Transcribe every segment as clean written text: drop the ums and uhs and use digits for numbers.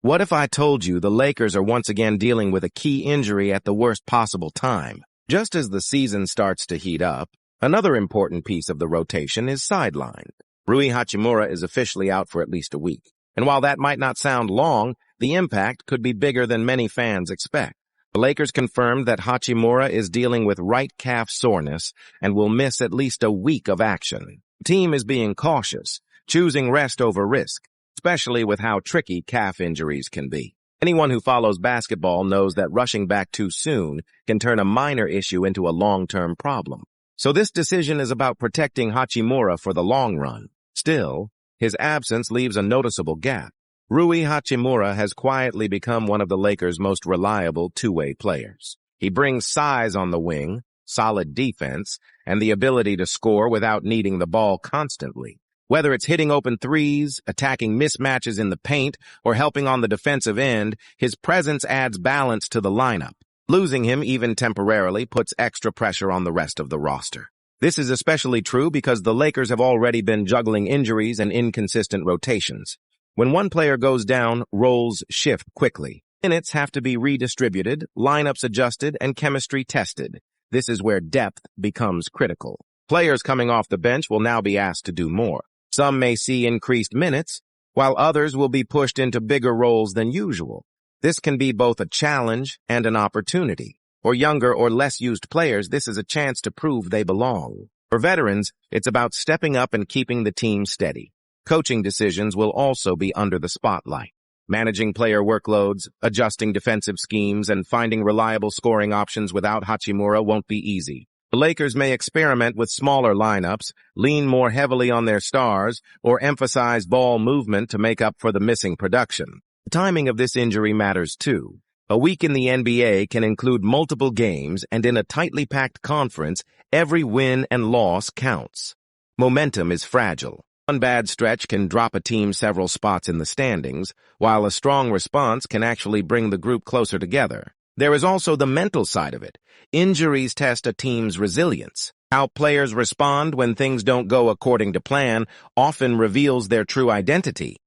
What if I told you the Lakers are once again dealing with a key injury at the worst possible time? Just as the season starts to heat up, another important piece of the rotation is sidelined. Rui Hachimura is officially out for at least a week. And while that might not sound long, the impact could be bigger than many fans expect. The Lakers confirmed that Hachimura is dealing with right calf soreness and will miss at least a week of action. The team is being cautious, choosing rest over risk, especially with how tricky calf injuries can be. Anyone who follows basketball knows that rushing back too soon can turn a minor issue into a long-term problem. So this decision is about protecting Hachimura for the long run. Still, his absence leaves a noticeable gap. Rui Hachimura has quietly become one of the Lakers' most reliable two-way players. He brings size on the wing, solid defense, and the ability to score without needing the ball constantly. Whether it's hitting open threes, attacking mismatches in the paint, or helping on the defensive end, his presence adds balance to the lineup. Losing him, even temporarily, puts extra pressure on the rest of the roster. This is especially true because the Lakers have already been juggling injuries and inconsistent rotations. When one player goes down, roles shift quickly. Minutes have to be redistributed, lineups adjusted, and chemistry tested. This is where depth becomes critical. Players coming off the bench will now be asked to do more. Some may see increased minutes, while others will be pushed into bigger roles than usual. This can be both a challenge and an opportunity. For younger or less used players, this is a chance to prove they belong. For veterans, it's about stepping up and keeping the team steady. Coaching decisions will also be under the spotlight. Managing player workloads, adjusting defensive schemes, and finding reliable scoring options without Hachimura won't be easy. The Lakers may experiment with smaller lineups, lean more heavily on their stars, or emphasize ball movement to make up for the missing production. The timing of this injury matters too. A week in the NBA can include multiple games, and in a tightly packed conference, every win and loss counts. Momentum is fragile. One bad stretch can drop a team several spots in the standings, while a strong response can actually bring the group closer together. There is also the mental side of it. Injuries test a team's resilience. How players respond when things don't go according to plan often reveals their true identity.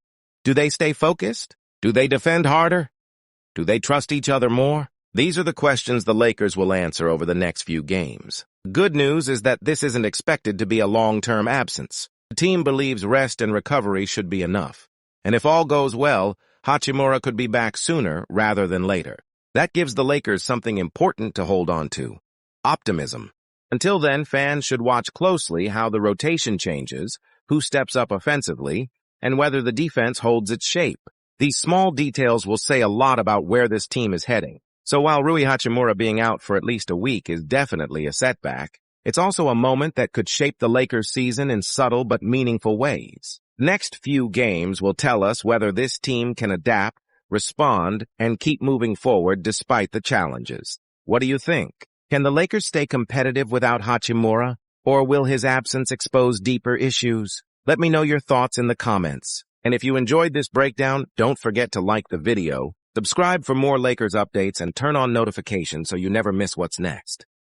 Do they stay focused? Do they defend harder? Do they trust each other more? These are the questions the Lakers will answer over the next few games. Good news is that this isn't expected to be a long-term absence. The team believes rest and recovery should be enough. And if all goes well, Hachimura could be back sooner rather than later. That gives the Lakers something important to hold on to: optimism. Until then, fans should watch closely how the rotation changes, who steps up offensively, and whether the defense holds its shape. These small details will say a lot about where this team is heading. So while Rui Hachimura being out for at least a week is definitely a setback, it's also a moment that could shape the Lakers' season in subtle but meaningful ways. Next few games will tell us whether this team can adapt, respond, and keep moving forward despite the challenges. What do you think? Can the Lakers stay competitive without Hachimura, or will his absence expose deeper issues? Let me know your thoughts in the comments. And if you enjoyed this breakdown, don't forget to like the video, subscribe for more Lakers updates, and turn on notifications so you never miss what's next.